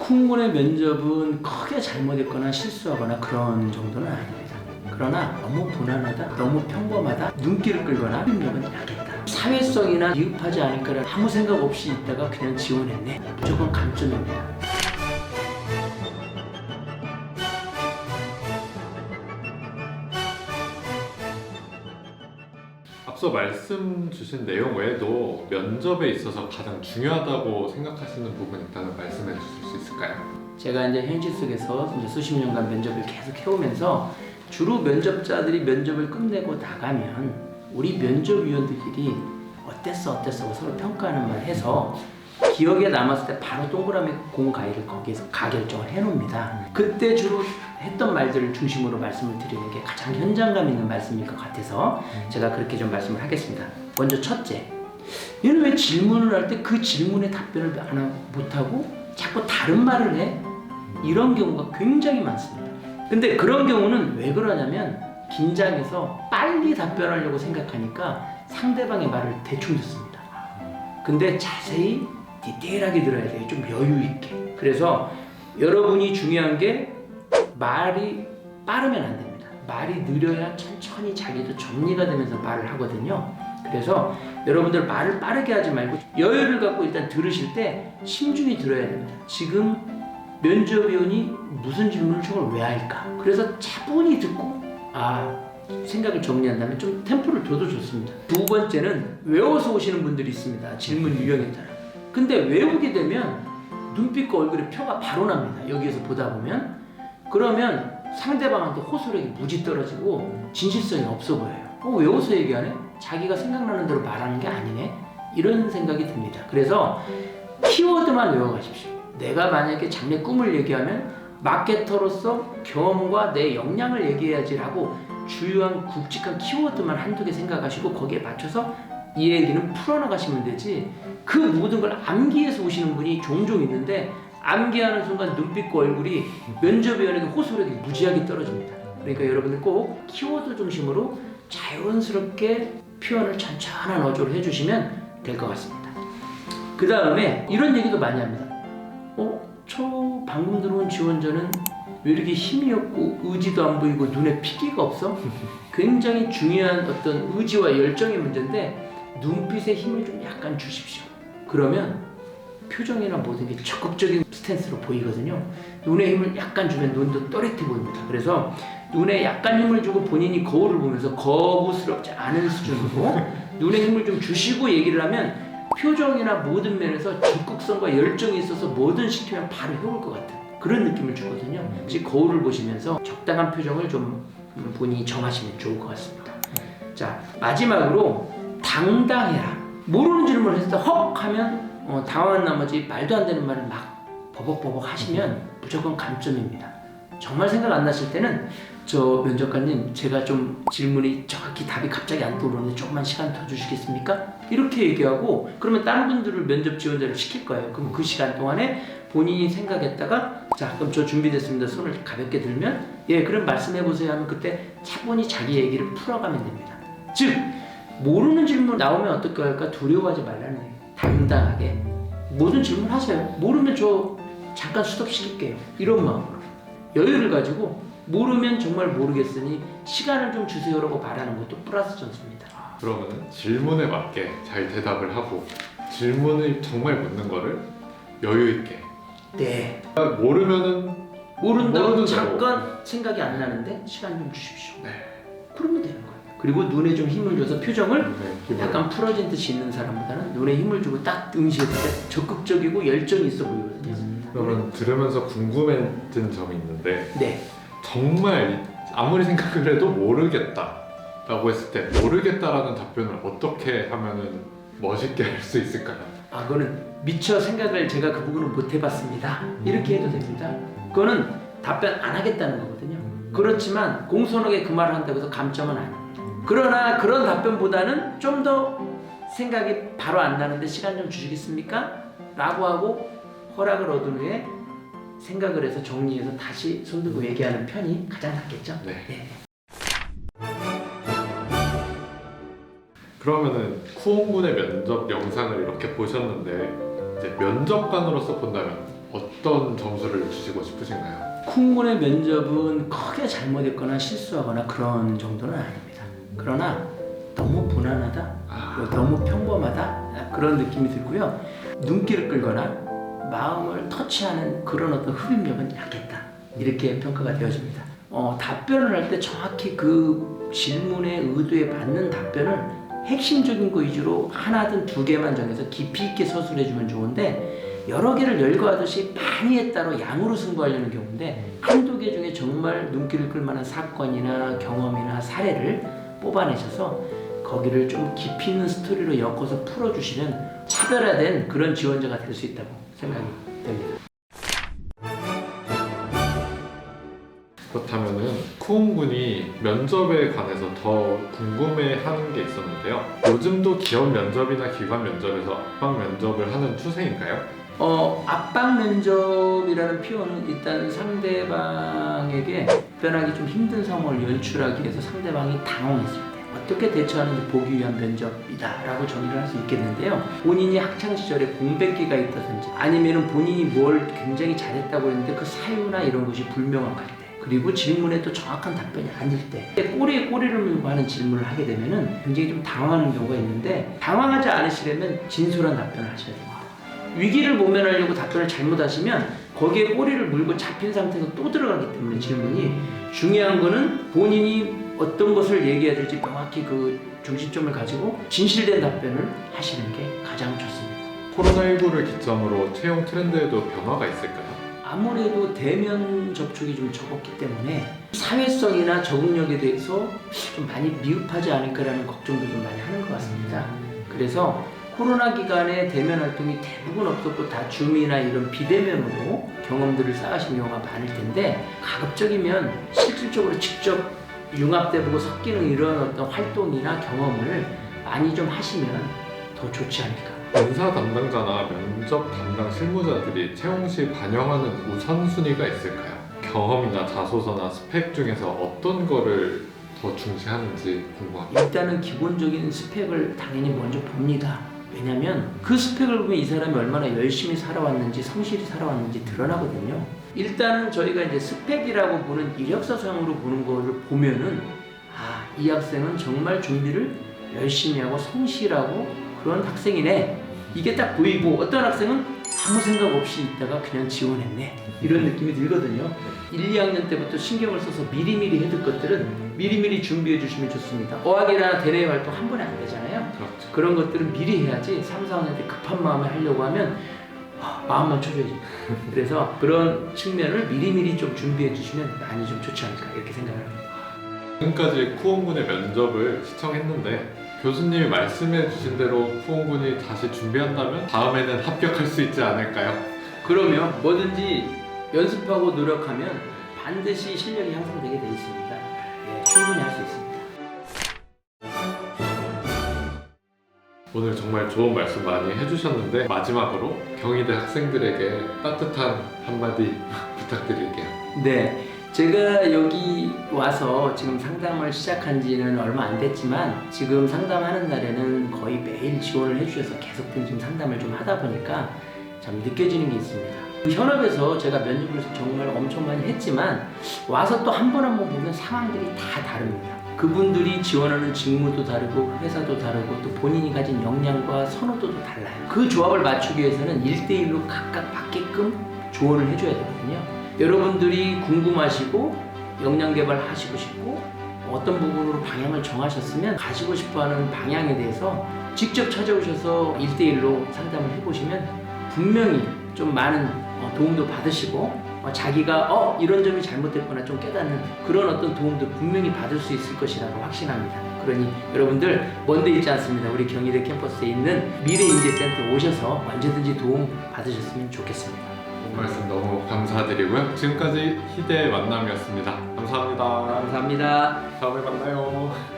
쿵군의 면접은 크게 잘못했거나 실수하거나 그런 정도는 아닙니다. 그러나 너무 무난하다, 너무 평범하다, 눈길을 끌거나 능력은 약했다. 사회성이나 미흡하지 않을까라는 아무 생각 없이 있다가 그냥 지원했네. 무조건 감점입니다. 앞서 말씀 주신 내용 외에도 면접에 있어서 가장 중요하다고 생각하시는 부분이 있다면 말씀해 주실 수 있을까요? 제가 이제 현실 속에서 이제 수십 년간 면접을 계속 해오면서 주로 면접자들이 면접을 끝내고 나가면 우리 면접위원들끼리 어땠어 하고 서로 평가하는 말 해서 기억에 남았을 때 바로 동그라미 공가위를 거기에서 가결정을 해놓습니다. 그때 주로 했던 말들을 중심으로 말씀을 드리는 게 가장 현장감 있는 말씀일 것 같아서 제가 그렇게 좀 말씀을 하겠습니다. 먼저 첫째, 얘는 왜 질문을 할 때 그 질문에 답변을 못하고 자꾸 다른 말을 해? 이런 경우가 굉장히 많습니다. 근데 그런 경우는 왜 그러냐면 긴장해서 빨리 답변하려고 생각하니까 상대방의 말을 대충 듣습니다. 근데 자세히 디테일하게 들어야 돼요. 좀 여유 있게. 그래서 여러분이 중요한 게 말이 빠르면 안 됩니다. 말이 느려야 천천히 자기도 정리가 되면서 말을 하거든요. 그래서 여러분들 말을 빠르게 하지 말고 여유를 갖고 일단 들으실 때 심중히 들어야 됩니다. 지금 면접위원이 무슨 질문을 저걸 왜 할까? 그래서 차분히 듣고 생각을 정리한 다음에 좀 템포를 둬도 좋습니다. 두 번째는 외워서 오시는 분들이 있습니다. 질문 유형에 따라. 근데 외우게 되면 눈빛과 얼굴에 표가 바로 납니다. 여기에서 보다 보면. 그러면 상대방한테 호소력이 무지 떨어지고 진실성이 없어 보여요. 외워서 얘기하네? 자기가 생각나는 대로 말하는 게 아니네? 이런 생각이 듭니다. 그래서 키워드만 외워가십시오. 내가 만약에 장래 꿈을 얘기하면 마케터로서 경험과 내 역량을 얘기해야지라고 주요한 굵직한 키워드만 한두 개 생각하시고 거기에 맞춰서 이 얘기는 풀어나가시면 되지, 그 모든 걸 암기해서 오시는 분이 종종 있는데 암기하는 순간 눈빛과 얼굴이 면접위원에게 호소력이 무지하게 떨어집니다. 그러니까 여러분들 꼭 키워드 중심으로 자연스럽게 표현을 천천한 어조로 해주시면 될 것 같습니다. 그 다음에 이런 얘기도 많이 합니다. 저 방금 들어온 지원자는 왜 이렇게 힘이 없고 의지도 안 보이고 눈에 피기가 없어? 굉장히 중요한 어떤 의지와 열정의 문제인데 눈빛에 힘을 좀 약간 주십시오. 그러면 표정이나 모든 게 적극적인 스탠스로 보이거든요. 눈에 힘을 약간 주면 눈도 또렷해 보입니다. 그래서 눈에 약간 힘을 주고 본인이 거울을 보면서 거부스럽지 않은 수준으로 눈에 힘을 좀 주시고 얘기를 하면 표정이나 모든 면에서 적극성과 열정이 있어서 뭐든 시키면 바로 해올 것 같은 그런 느낌을 주거든요. 혹시 거울을 보시면서 적당한 표정을 좀 본인이 정하시면 좋을 것 같습니다. 자, 마지막으로 당당해라. 모르는 질문을 했을 때 헉 하면 당황한 나머지 말도 안 되는 말을 막 버벅버벅 하시면 무조건 감점입니다. 정말 생각 안 나실 때는 저 면접관님 제가 좀 질문이 정확히 답이 갑자기 안 떠오르는데 조금만 시간 더 주시겠습니까? 이렇게 얘기하고 그러면 다른 분들을 면접 지원자를 시킬 거예요. 그럼 그 시간 동안에 본인이 생각했다가 자 그럼 저 준비됐습니다. 손을 가볍게 들면 예 그럼 말씀해보세요 하면 그때 차분히 자기 얘기를 풀어가면 됩니다. 즉 모르는 질문 나오면 어떻게 할까 두려워하지 말라는 얘기예요. 당당하게 모든 질문 하세요. 모르면 저 잠깐 스톱시킬게요. 이런 마음으로 여유를 가지고 모르면 정말 모르겠으니 시간을 좀 주세요라고 말하는 것도 플러스 전수입니다. 그러면 질문에 맞게 잘 대답을 하고 질문을 정말 묻는 거를 여유 있게. 네. 모르면은 모른다고 모르는 잠깐 대로. 생각이 안 나는데 시간 좀 주십시오. 네. 그러면 되는 거예요. 그리고 눈에 좀 힘을 줘서 표정을 네, 약간 풀어진 듯이 있는 사람보다는 눈에 힘을 주고 딱 응시했을 때 적극적이고 열정이 있어 보이거든요. 그러면 들으면서 궁금해진 점이 있는데 네. 정말 아무리 생각을 해도 모르겠다라고 했을 때 모르겠다라는 답변을 어떻게 하면은 멋있게 할 수 있을까요? 그거는 미처 생각을 제가 그 부분은 못 해봤습니다. 이렇게 해도 됩니다. 그거는 답변 안 하겠다는 거거든요. 그렇지만 공손하게 그 말을 한다고 해서 감점은 아닙니다. 그러나 그런 답변보다는 좀 더 생각이 바로 안 나는데 시간 좀 주시겠습니까? 라고 하고 허락을 얻은 후에 생각을 해서 정리해서 다시 손들고 얘기하는 편이 가장 낫겠죠? 네. 네. 그러면은 쿠온군의 면접 영상을 이렇게 보셨는데 이제 면접관으로서 본다면 어떤 점수를 주시고 싶으신가요? 쿵군의 면접은 크게 잘못했거나 실수하거나 그런 정도는 아닙니다. 그러나 너무 무난하다, 너무 평범하다 그런 느낌이 들고요. 눈길을 끌거나 마음을 터치하는 그런 어떤 흡입력은 약했다 이렇게 평가가 되어집니다. 답변을 할 때 정확히 그 질문의 의도에 맞는 답변을 핵심적인 거 위주로 하나든 두 개만 정해서 깊이 있게 서술해주면 좋은데 여러 개를 열거하듯이 많이 했다로 양으로 승부하려는 경우인데 한두 개 중에 정말 눈길을 끌만한 사건이나 경험이나 사례를 뽑아내셔서 거기를 좀 깊이 있는 스토리로 엮어서 풀어주시면 차별화된 그런 지원자가 될 수 있다고 생각이 됩니다. 그렇다면은 쿠온 군이 면접에 관해서 더 궁금해하는 게 있었는데요. 요즘도 기업 면접이나 기관 면접에서 압박 면접을 하는 추세인가요? 압박 면접이라는 표현은 일단 상대방에게 답변하기 좀 힘든 상황을 연출하기 위해서 상대방이 당황했을 때 어떻게 대처하는지 보기 위한 면접이다라고 정의를 할 수 있겠는데요. 본인이 학창 시절에 공백기가 있다든지 아니면 본인이 뭘 굉장히 잘했다고 했는데 그 사유나 이런 것이 불명확할 때 그리고 질문에 또 정확한 답변이 아닐 때 꼬리에 꼬리를 물고 하는 질문을 하게 되면 굉장히 좀 당황하는 경우가 있는데 당황하지 않으시려면 진솔한 답변을 하셔야 됩니다. 위기를 모면하려고 답변을 잘못하시면 거기에 꼬리를 물고 잡힌 상태에서 또 들어가기 때문에 질문이 중요한 거는 본인이 어떤 것을 얘기해야 될지 명확히 그 중심점을 가지고 진실된 답변을 하시는 게 가장 좋습니다. 코로나19를 기점으로 채용 트렌드에도 변화가 있을까요? 아무래도 대면 접촉이 좀 적었기 때문에 사회성이나 적응력에 대해서 좀 많이 미흡하지 않을까라는 걱정도 좀 많이 하는 것 같습니다. 그래서 코로나 기간에 대면 활동이 대부분 없었고 다 줌이나 이런 비대면으로 경험들을 쌓으신 경우가 많을 텐데 가급적이면 실질적으로 직접 융합돼보고 섞이는 이런 어떤 활동이나 경험을 많이 좀 하시면 더 좋지 않을까. 인사 담당자나 면접 담당 실무자들이 채용 시 반영하는 우선순위가 있을까요? 경험이나 자소서나 스펙 중에서 어떤 거를 더 중시하는지 궁금합니다. 일단은 기본적인 스펙을 당연히 먼저 봅니다. 왜냐면 그 스펙을 보면 이 사람이 얼마나 열심히 살아왔는지 성실히 살아왔는지 드러나거든요. 일단은 저희가 이제 스펙이라고 보는 이력서상으로 보는 거를 보면은 이 학생은 정말 준비를 열심히 하고 성실하고 그런 학생이네 이게 딱 보이고 어떤 학생은 아무 생각 없이 있다가 그냥 지원했네 이런 느낌이 들거든요. 1, 2학년 때부터 신경을 써서 미리미리 해둘 것들은 미리미리 준비해 주시면 좋습니다. 어학이나 대내 활동 한 번에 안 되잖아요. 그렇죠. 그런 것들은 미리 해야지 3, 4학년 때 급한 마음에 하려고 하면 마음만 초조해집니다. 그래서 그런 측면을 미리미리 좀 준비해 주시면 많이 좀 좋지 않을까 이렇게 생각을 합니다. 지금까지 쿠온군의 면접을 시청했는데 교수님이 말씀해 주신 대로 쿠온군이 다시 준비한다면 다음에는 합격할 수 있지 않을까요? 그러면 뭐든지 연습하고 노력하면 반드시 실력이 향상되게 되어 있습니다. 충분히 할 수 있습니다. 오늘 정말 좋은 말씀 많이 해주셨는데 마지막으로 경희대 학생들에게 따뜻한 한마디 부탁드릴게요. 네, 제가 여기 와서 지금 상담을 시작한 지는 얼마 안 됐지만 지금 상담하는 날에는 거의 매일 지원을 해주셔서 계속 지금 상담을 좀 하다 보니까 참 느껴지는 게 있습니다. 현업에서 제가 면접을 정말 엄청 많이 했지만 와서 또 한 번 한 번 보면 상황들이 다 다릅니다. 그분들이 지원하는 직무도 다르고 회사도 다르고 또 본인이 가진 역량과 선호도도 달라요. 그 조합을 맞추기 위해서는 1대1로 각각 맞게끔 조언을 해줘야 되거든요. 여러분들이 궁금하시고 역량 개발하시고 싶고 어떤 부분으로 방향을 정하셨으면 가지고 싶어하는 방향에 대해서 직접 찾아오셔서 1대1로 상담을 해보시면 분명히 좀 많은 도움도 받으시고 자기가 이런 점이 잘못됐거나 좀 깨닫는 그런 어떤 도움도 분명히 받을 수 있을 것이라고 확신합니다. 그러니 여러분들 먼데 있지 않습니다. 우리 경희대 캠퍼스에 있는 미래인재센터 오셔서 언제든지 도움 받으셨으면 좋겠습니다. 말씀 너무 감사드리고요. 지금까지 희대의 만남이었습니다. 감사합니다. 감사합니다. 다음에 만나요.